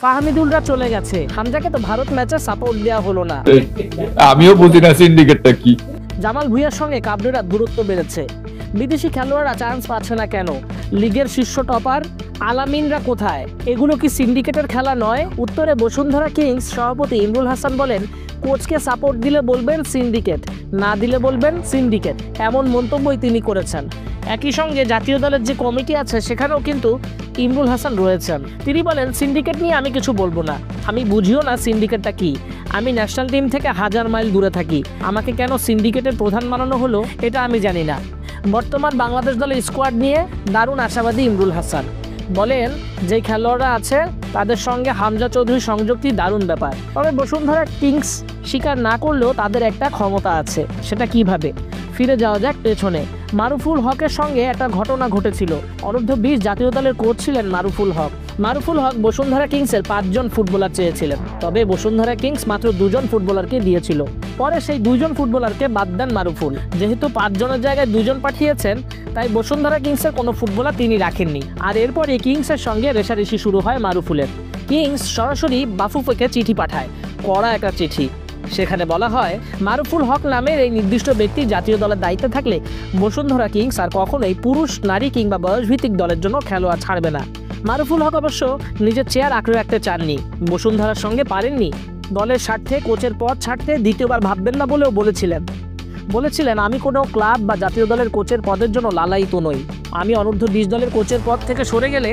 ফাহমিদুলরা চলে গেছে, হামজাকে তো ভারত ম্যাচে সাপোর্ট দেওয়া হলো না। আমিও বুঝি না সিন্ডিকেটটা কি। জামাল ভুঁইয়ার সঙ্গে কাবরেরার দূরত্ব বেড়েছে, বিদেশি খেলোয়াড়রা চান্স পাচ্ছে না কেন? লিগের শীর্ষ টপার আলামিনরা কোথায়? এগুলো কি সিন্ডিকেটের খেলা নয়? উত্তরে বসুন্ধরা কিংস সভাপতি ইমরুল হাসান বলেন, কোচকে সাপোর্ট দিলে বলবেন সিন্ডিকেট, না দিলে বলবেন সিন্ডিকেট, এমন মন্তব্যই তিনি করেছেন। একই সঙ্গে জাতীয় দলের যে কমিটি আছে সেখানেও কিন্তু ইমরুল হাসান রয়েছেন। তিনি বলেন, সিন্ডিকেট নিয়ে আমি কিছু বলবো না, আমি বুঝিও না সিন্ডিকেটটা কি। আমি ন্যাশনাল টিম থেকে 1000 মাইল দূরে থাকি, আমাকে কেন সিন্ডিকেটের প্রধান বানানো হলো এটা আমি জানি না। বর্তমান বাংলাদেশ দলের স্কোয়াড নিয়ে দারুণ আশাবাদী ইমরুল হাসান, বলেন যে খেলোয়াড়রা আছে তাদের সঙ্গে হামজা চৌধুরী সংযুক্তি দারুণ ব্যাপার। তবে বসুন্ধরা কিংস স্বীকার না করলেও তাদের একটা ক্ষমতা আছে, সেটা কিভাবে? ফিরে যাওয়া যাক পেছনে। মারুফুল হকের সঙ্গে একটা ঘটনা ঘটেছিল। অনূর্ধ্ব-20 জাতীয় দলের কোচ ছিলেন মারুফুল হক। মারুফুল হক বসুন্ধরা কিংসের 5 জন ফুটবলার চেয়েছিলেন, তবে বসুন্ধরা কিংস মাত্র 2 জন ফুটবলারকে দিয়েছিল। পরে সেই 2 জন ফুটবলারকে বাদ দেন মারুফুল। যেহেতু 5 জনের জায়গায় 2 জন পাঠিয়েছেন, তাই বসুন্ধরা কিংসের কোনো ফুটবলার তিনি রাখেননি। আর এরপরে কিংসের সঙ্গে রেষারেষি শুরু হয় মারুফুলের। কিংস সরাসরি বাফুফেকে চিঠি পাঠায়, কড়া একটা চিঠি। সেখানে বলা হয়, মারুফুল হক নামের এই নির্দিষ্ট ব্যক্তি জাতীয় দলের দায়িত্বে থাকলে বসুন্ধরা কিংস আর কখনোই পুরুষ, নারী কিংবা বয়সভিত্তিক দলের জন্য খেলোয়াড় ছাড়বে না। মারুফুল হক অবশ্য নিজের চেয়ার আঁকড়ে রাখতে চাননি, বসুন্ধরার সঙ্গে পারেননি। দলের স্বার্থে কোচের পদ ছাড়তে দ্বিতীয়বার ভাববেন না বলেও বলেছিলেন, আমি কোনো ক্লাব বা জাতীয় দলের কোচের পদের জন্য লালায়িত নই। আমি অনূর্ধ্ব-20 দলের কোচের পদ থেকে সরে গেলে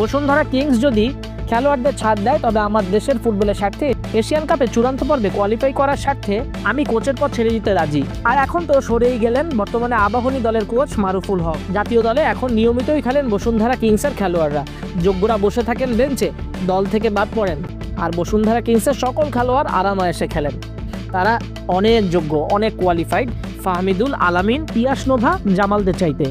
বসুন্ধরা কিংস যদি খেলোয়াড়দের ছাড় দেয়, তবে আমার দেশের ফুটবলের স্বার্থে, এশিয়ান কাপে চূড়ান্ত পর্বে কোয়ালিফাই করার স্বার্থে আমি কোচের পদ ছেড়ে দিতে রাজি। আর এখন তো সরেই গেলেন বর্তমানে আবাহনী দলের কোচ মারুফুল হক। জাতীয় দলে এখন নিয়মিতই খেলেন বসুন্ধরা কিংসের খেলোয়াড়রা। যোগ্যরা বসে থাকেন বেঞ্চে, দল থেকে বাদ পড়েন। আর বসুন্ধরা কিংসের সকল খেলোয়াড় আরামায়েশে খেলেন। তারা অনেক যোগ্য, অনেক কোয়ালিফাইড। ফাহমিদুল, আলামিন, পিয়াস নোভা, জামালদের চাইতে।